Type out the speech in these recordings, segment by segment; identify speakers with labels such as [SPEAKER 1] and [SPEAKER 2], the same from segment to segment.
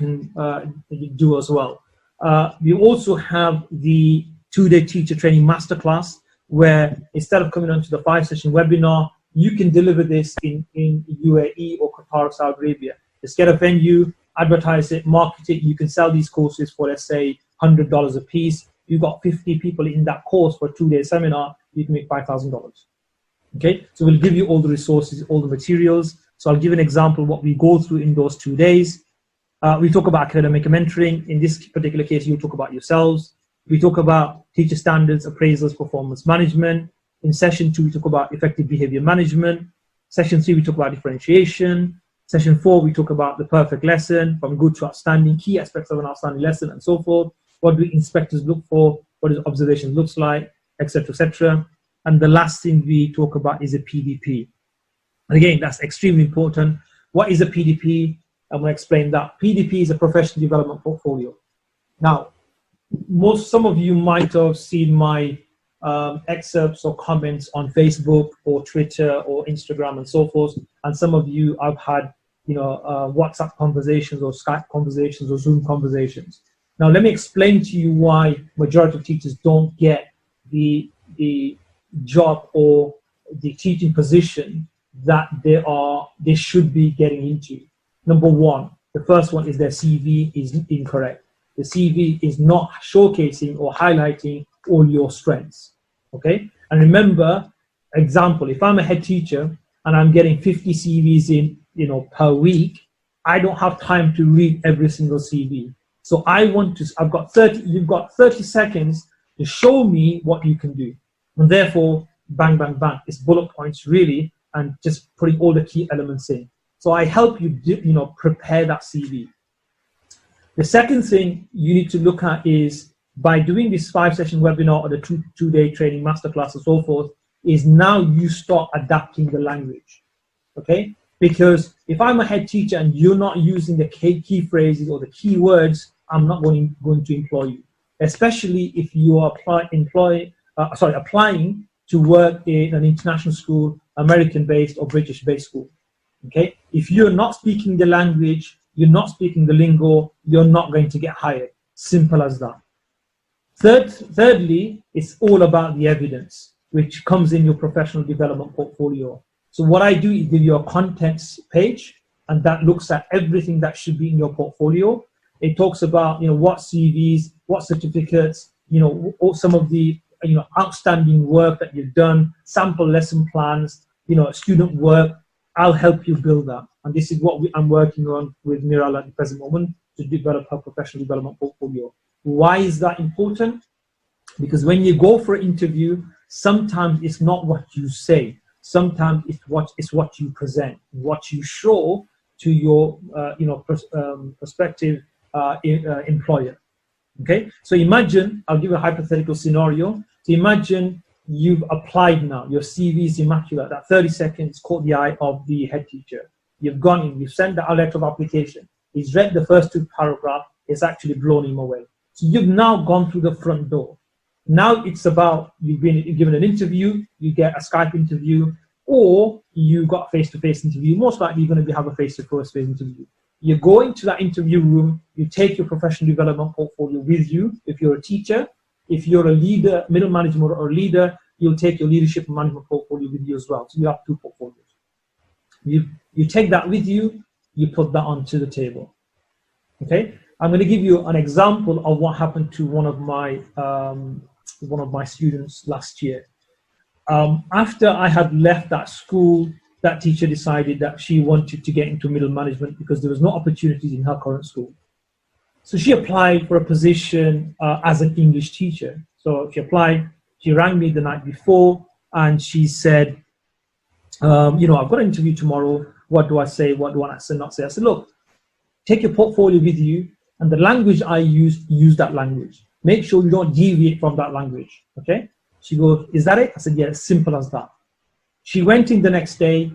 [SPEAKER 1] can do as well. We also have the 2-day teacher training masterclass, where instead of coming onto the 5-session webinar, you can deliver this in UAE or Qatar, Saudi Arabia. Just get a venue, advertise it, market it. You can sell these courses for, let's say, $100 a piece. You've got 50 people in that course for a 2-day seminar, you can make $5,000. Okay, so we'll give you all the resources, all the materials. So I'll give an example of what we go through in those 2 days. We talk about Academica Mentoring. In this particular case, you'll talk about yourselves. We talk about teacher standards, appraisals, performance management. In session 2, we talk about effective behavior management. Session 3, we talk about differentiation. Session 4, we talk about the perfect lesson, from good to outstanding, key aspects of an outstanding lesson, and so forth. What do inspectors look for? What does observation looks like, etc., etc. And the last thing we talk about is a PDP. And again, that's extremely important. What is a PDP? I'm going to explain that. PDP is a professional development portfolio. Now, some of you might have seen my excerpts or comments on Facebook or Twitter or Instagram and so forth. And some of you I've had, WhatsApp conversations or Skype conversations or Zoom conversations. Now, let me explain to you why majority of teachers don't get the job or the teaching position that they should be getting into. Number one, the first one is their CV is incorrect. The CV is not showcasing or highlighting all your strengths. Okay, and remember, example, if I'm a head teacher and I'm getting 50 CVs in, per week, I don't have time to read every single CV. So you've got 30 seconds to show me what you can do. And therefore, bang, bang, bang. It's bullet points really, and just putting all the key elements in. So I help you, prepare that CV. The second thing you need to look at is, by doing this 5-session webinar or the 2-day training masterclass and so forth, is now you start adapting the language. Okay? Because if I'm a head teacher and you're not using the key phrases or the key words, I'm not going to employ you. Especially if you are applying to work in an international school, American-based or British-based school. Okay? If you're not speaking the language, you're not speaking the lingo, you're not going to get hired. Simple as that. Thirdly, it's all about the evidence, which comes in your professional development portfolio. So what I do is give you a contents page, and that looks at everything that should be in your portfolio. It talks about, what CVs, what certificates, some of the, outstanding work that you've done, sample lesson plans, student work. I'll help you build that. And this is what I'm working on with Miral at the present moment, to develop her professional development portfolio. Why is that important? Because when you go for an interview, sometimes it's not what you say. Sometimes it's what you present, what you show to your prospective employer. Okay, so imagine, I'll give you a hypothetical scenario. So imagine you've applied now, your CV is immaculate, that 30 seconds caught the eye of the head teacher. You've gone in, you've sent the letter of application. He's read the first 2 paragraphs, it's actually blown him away. So you've now gone through the front door. Now it's about, you've been given an interview, you get a Skype interview, or you got a face-to-face interview. Most likely you're going to have a face-to-face interview. You go into that interview room, you take your professional development portfolio with you. If you're a teacher, if you're a leader, middle management or a leader, you'll take your leadership and management portfolio with you as well. So you have 2 portfolios. You take that with you, you put that onto the table. Okay? I'm going to give you an example of what happened to one of my students last year. After I had left that school, that teacher decided that she wanted to get into middle management because there was no opportunities in her current school. So she applied for a position as an English teacher. So she applied, she rang me the night before, and she said, I've got an interview tomorrow. What do I say? What do I not say? I said, look, take your portfolio with you, and the language I use that language. Make sure you don't deviate from that language, okay? She goes, is that it? I said, yeah, it's simple as that. She went in the next day.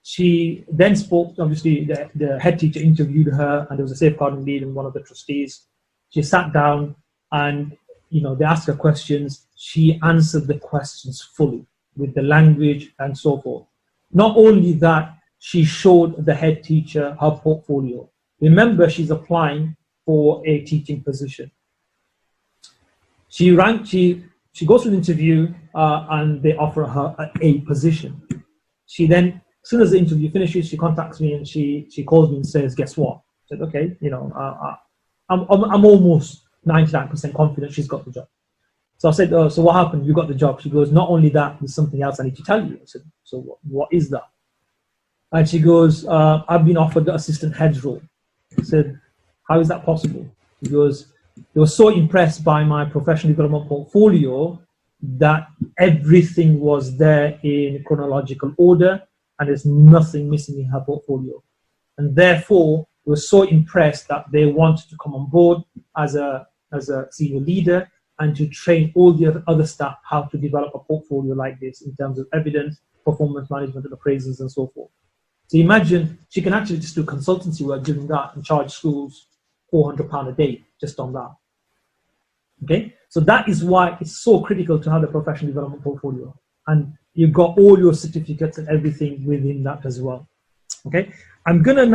[SPEAKER 1] She then spoke, obviously, the head teacher interviewed her, and there was a safeguarding lead and one of the trustees. She sat down and, they asked her questions. She answered the questions fully with the language and so forth. Not only that, she showed the head teacher her portfolio. Remember, she's applying for a teaching position. She goes to the interview and they offer her a position. She then, as soon as the interview finishes, she contacts me and she calls me and says, guess what? I said, okay, you know, I'm almost 99% confident she's got the job. So I said, so what happened? You got the job. She goes, not only that, there's something else I need to tell you. I said, so what is that? And she goes, I've been offered the assistant head's role. I said, how is that possible? She goes, they were so impressed by my professional development portfolio that everything was there in chronological order and there's nothing missing in her portfolio. And therefore, they were so impressed that they wanted to come on board as a senior leader and to train all the other staff how to develop a portfolio like this in terms of evidence, performance management, and appraisals, and so forth. So imagine she can actually just do consultancy work doing that and charge schools £400 a day just on that. Okay, so that is why it's so critical to have the professional development portfolio, and you've got all your certificates and everything within that as well. Okay, I'm gonna